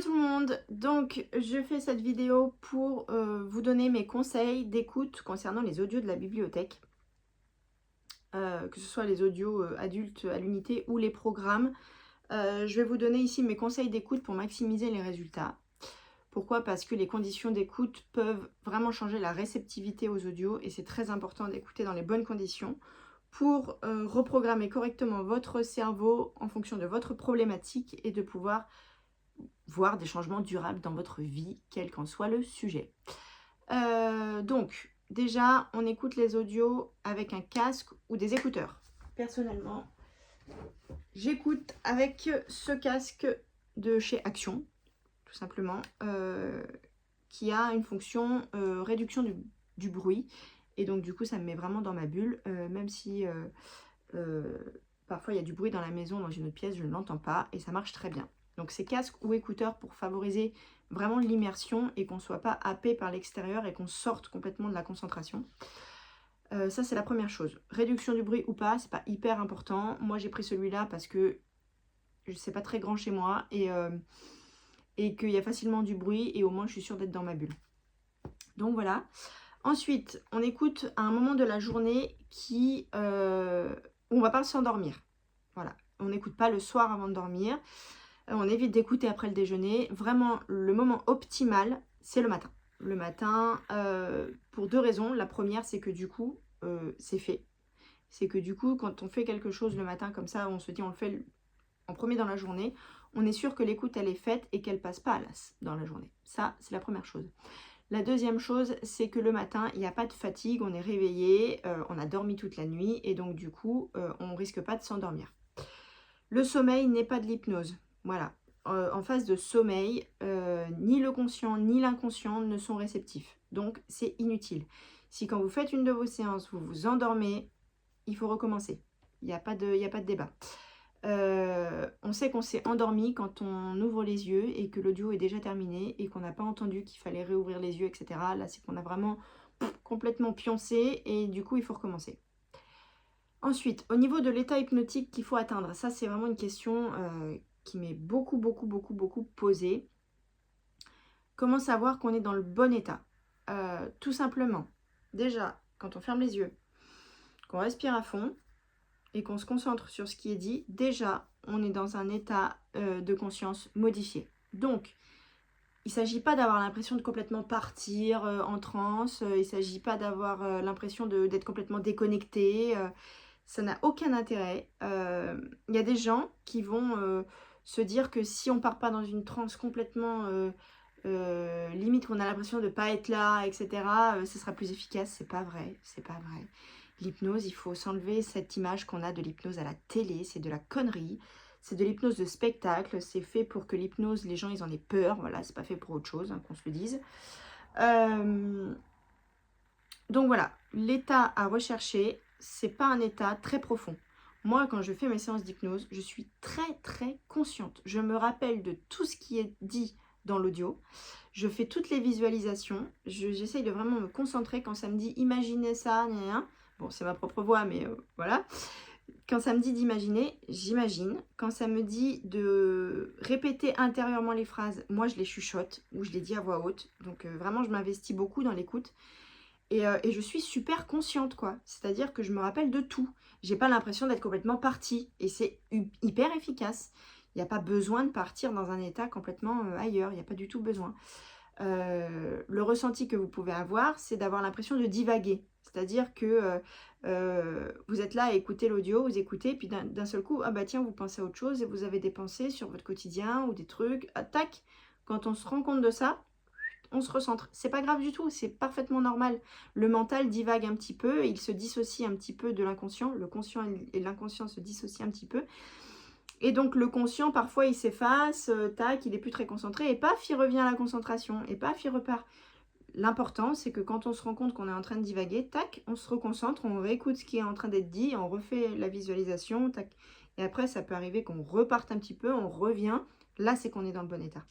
tout le monde, donc je fais cette vidéo pour vous donner mes conseils d'écoute concernant les audios de la bibliothèque, que ce soit les audios adultes à l'unité ou les programmes. Je vais vous donner ici mes conseils d'écoute pour maximiser les résultats. Pourquoi? Parce que les conditions d'écoute peuvent vraiment changer la réceptivité aux audios et c'est très important d'écouter dans les bonnes conditions pour reprogrammer correctement votre cerveau en fonction de votre problématique et de pouvoir voir des changements durables dans votre vie, quel qu'en soit le sujet. Donc, déjà, on écoute les audios avec un casque ou des écouteurs. Personnellement, j'écoute avec ce casque de chez Action, tout simplement, qui a une fonction réduction du bruit. Et donc, du coup, ça me met vraiment dans ma bulle, même si parfois il y a du bruit dans la maison, dans une autre pièce, je ne l'entends pas et ça marche très bien. Donc c'est casque ou écouteurs pour favoriser vraiment l'immersion et qu'on ne soit pas happé par l'extérieur et qu'on sorte complètement de la concentration. Ça c'est la première chose. Réduction du bruit ou pas, c'est pas hyper important. Moi j'ai pris celui-là parce que c'est pas très grand chez moi et qu'il y a facilement du bruit et au moins je suis sûre d'être dans ma bulle. Donc voilà. Ensuite, on écoute à un moment de la journée où on va pas s'endormir. Voilà. On n'écoute pas le soir avant de dormir. On évite d'écouter après le déjeuner. Vraiment, le moment optimal, c'est le matin. Le matin, pour deux raisons. La première, c'est que du coup, c'est fait. C'est que du coup, quand on fait quelque chose le matin comme ça, on se dit on le fait en premier dans la journée, on est sûr que l'écoute, elle est faite et qu'elle passe pas à l'as dans la journée. Ça, c'est la première chose. La deuxième chose, c'est que le matin, il n'y a pas de fatigue, on est réveillé, on a dormi toute la nuit et donc du coup, on ne risque pas de s'endormir. Le sommeil n'est pas de l'hypnose. Voilà. En phase de sommeil, ni le conscient ni l'inconscient ne sont réceptifs. Donc, c'est inutile. Si quand vous faites une de vos séances, vous vous endormez, il faut recommencer. Il n'y a pas de débat. On sait qu'on s'est endormi quand on ouvre les yeux et que l'audio est déjà terminé et qu'on n'a pas entendu qu'il fallait réouvrir les yeux, etc. Là, c'est qu'on a vraiment complètement pioncé et du coup, il faut recommencer. Ensuite, au niveau de l'état hypnotique qu'il faut atteindre, ça, c'est vraiment une question qui m'est beaucoup posée. Comment savoir qu'on est dans le bon état? Tout simplement, déjà, quand on ferme les yeux, qu'on respire à fond, et qu'on se concentre sur ce qui est dit, déjà, on est dans un état de conscience modifié. Donc, il ne s'agit pas d'avoir l'impression de complètement partir en transe, il ne s'agit pas d'avoir l'impression d'être complètement déconnecté, ça n'a aucun intérêt. Il y a des gens qui vont se dire que si on ne part pas dans une transe complètement limite, qu'on a l'impression de ne pas être là, etc., ce sera plus efficace. C'est pas vrai, c'est pas vrai. L'hypnose, il faut s'enlever cette image qu'on a de l'hypnose à la télé, c'est de la connerie. C'est de l'hypnose de spectacle, c'est fait pour que l'hypnose, les gens, ils en aient peur. Voilà, c'est pas fait pour autre chose, hein, qu'on se le dise. Donc voilà, l'état à rechercher, c'est pas un état très profond. Moi, quand je fais mes séances d'hypnose, je suis très consciente. Je me rappelle de tout ce qui est dit dans l'audio. Je fais toutes les visualisations. J'essaye de vraiment me concentrer quand ça me dit imaginez ça, gna gna. Bon, c'est ma propre voix, mais voilà. Quand ça me dit d'imaginer, j'imagine. Quand ça me dit de répéter intérieurement les phrases, moi je les chuchote ou je les dis à voix haute. Donc vraiment, je m'investis beaucoup dans l'écoute. Et je suis super consciente, quoi. C'est-à-dire que je me rappelle de tout. J'ai pas l'impression d'être complètement partie. Et c'est hyper efficace. Il n'y a pas besoin de partir dans un état complètement ailleurs. Il n'y a pas du tout besoin. Le ressenti que vous pouvez avoir, c'est d'avoir l'impression de divaguer. C'est-à-dire que vous êtes là à écouter l'audio, vous écoutez, puis d'un seul coup, ah bah tiens, vous pensez à autre chose et vous avez des pensées sur votre quotidien ou des trucs. Tac, quand on se rend compte de ça, on se recentre. C'est pas grave du tout, c'est parfaitement normal. Le mental divague un petit peu, il se dissocie un petit peu de l'inconscient. Le conscient et l'inconscient se dissocient un petit peu. Et donc le conscient, parfois, il s'efface, tac, il est plus très concentré, et paf, il revient à la concentration, et paf, il repart. L'important, c'est que quand on se rend compte qu'on est en train de divaguer, tac, on se reconcentre, on réécoute ce qui est en train d'être dit, on refait la visualisation, tac. Et après, ça peut arriver qu'on reparte un petit peu, on revient. Là, c'est qu'on est dans le bon état.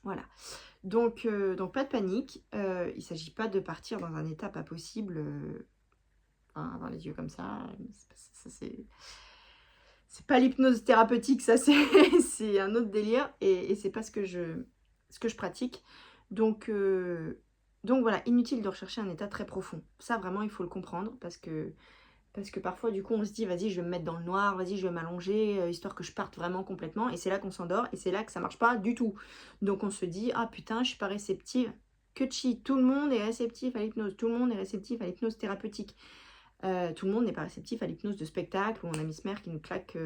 Voilà. Donc pas de panique. Il ne s'agit pas de partir dans un état pas possible, avoir les yeux comme ça. c'est pas l'hypnose thérapeutique, ça c'est un autre délire et c'est pas ce que je pratique. Donc voilà, inutile de rechercher un état très profond. Ça vraiment il faut le comprendre parce que parfois du coup on se dit vas-y je vais me mettre dans le noir, vas-y je vais m'allonger, histoire que je parte vraiment complètement et c'est là qu'on s'endort et c'est là que ça marche pas du tout. Donc on se dit ah putain je suis pas réceptive. Que chi, tout le monde est réceptif à l'hypnose, tout le monde est réceptif à l'hypnose thérapeutique. Tout le monde n'est pas réceptif à l'hypnose de spectacle où on a Miss Mère qui nous claque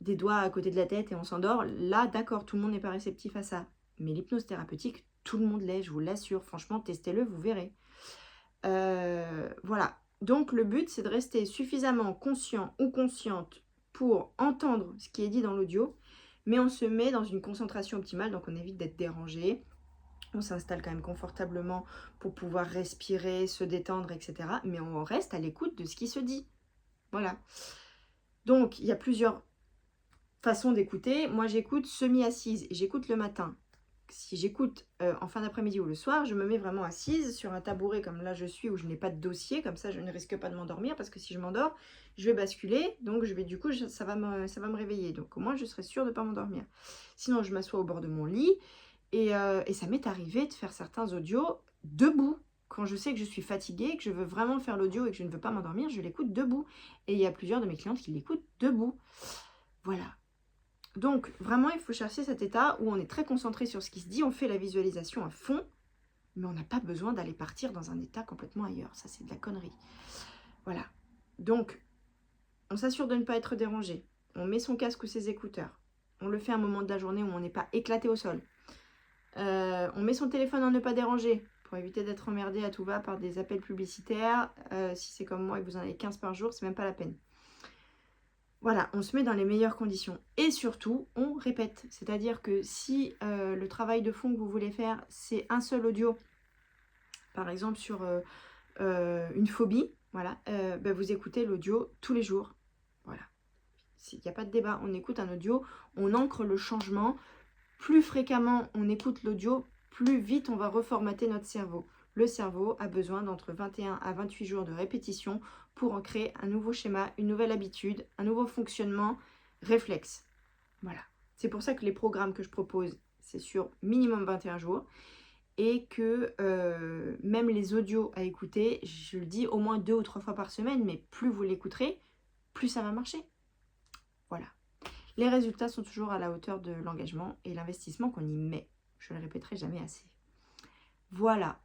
des doigts à côté de la tête et on s'endort. Là, d'accord, tout le monde n'est pas réceptif à ça. Mais l'hypnose thérapeutique, tout le monde l'est, je vous l'assure. Franchement, testez-le, vous verrez. Voilà. Donc, le but, c'est de rester suffisamment conscient ou consciente pour entendre ce qui est dit dans l'audio, mais on se met dans une concentration optimale, donc on évite d'être dérangé. On s'installe quand même confortablement pour pouvoir respirer, se détendre, etc. Mais on reste à l'écoute de ce qui se dit. Voilà. Donc, il y a plusieurs façons d'écouter. Moi, j'écoute semi-assise et j'écoute le matin. Si j'écoute en fin d'après-midi ou le soir, je me mets vraiment assise sur un tabouret comme là je suis où je n'ai pas de dossier. Comme ça, je ne risque pas de m'endormir parce que si je m'endors, je vais basculer. Donc, ça va me réveiller. Donc, au moins, je serai sûre de ne pas m'endormir. Sinon, je m'assois au bord de mon lit. Et ça m'est arrivé de faire certains audios debout. Quand je sais que je suis fatiguée, que je veux vraiment faire l'audio et que je ne veux pas m'endormir, je l'écoute debout. Et il y a plusieurs de mes clientes qui l'écoutent debout. Voilà. Donc, vraiment, il faut chercher cet état où on est très concentré sur ce qui se dit, on fait la visualisation à fond, mais on n'a pas besoin d'aller partir dans un état complètement ailleurs. Ça, c'est de la connerie. Voilà. Donc, on s'assure de ne pas être dérangé. On met son casque ou ses écouteurs. On le fait à un moment de la journée où on n'est pas éclaté au sol. On met son téléphone en ne pas déranger pour éviter d'être emmerdé à tout va par des appels publicitaires. Si c'est comme moi et que vous en avez 15 par jour, c'est même pas la peine. Voilà, on se met dans les meilleures conditions. Et surtout, on répète. C'est-à-dire que si le travail de fond que vous voulez faire, c'est un seul audio, par exemple sur une phobie, voilà, vous écoutez l'audio tous les jours. Voilà. Il n'y a pas de débat. On écoute un audio, on ancre le changement. Plus fréquemment on écoute l'audio, plus vite on va reformater notre cerveau. Le cerveau a besoin d'entre 21 à 28 jours de répétition pour en créer un nouveau schéma, une nouvelle habitude, un nouveau fonctionnement, réflexe. Voilà. C'est pour ça que les programmes que je propose, c'est sur minimum 21 jours. Et que même les audios à écouter, je le dis au moins 2 ou 3 fois par semaine, mais plus vous l'écouterez, plus ça va marcher. Voilà. Les résultats sont toujours à la hauteur de l'engagement et l'investissement qu'on y met. Je ne le répéterai jamais assez. Voilà.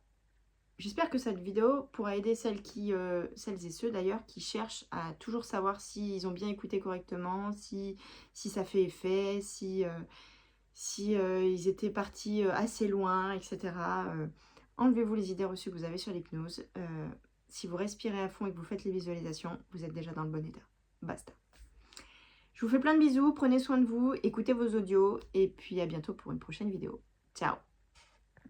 J'espère que cette vidéo pourra aider celles et ceux d'ailleurs qui cherchent à toujours savoir s'ils ont bien écouté correctement, si ça fait effet, si ils étaient partis assez loin, etc. Enlevez-vous les idées reçues que vous avez sur l'hypnose. Si vous respirez à fond et que vous faites les visualisations, vous êtes déjà dans le bon état. Basta. Je vous fais plein de bisous, prenez soin de vous, écoutez vos audios et puis à bientôt pour une prochaine vidéo. Ciao!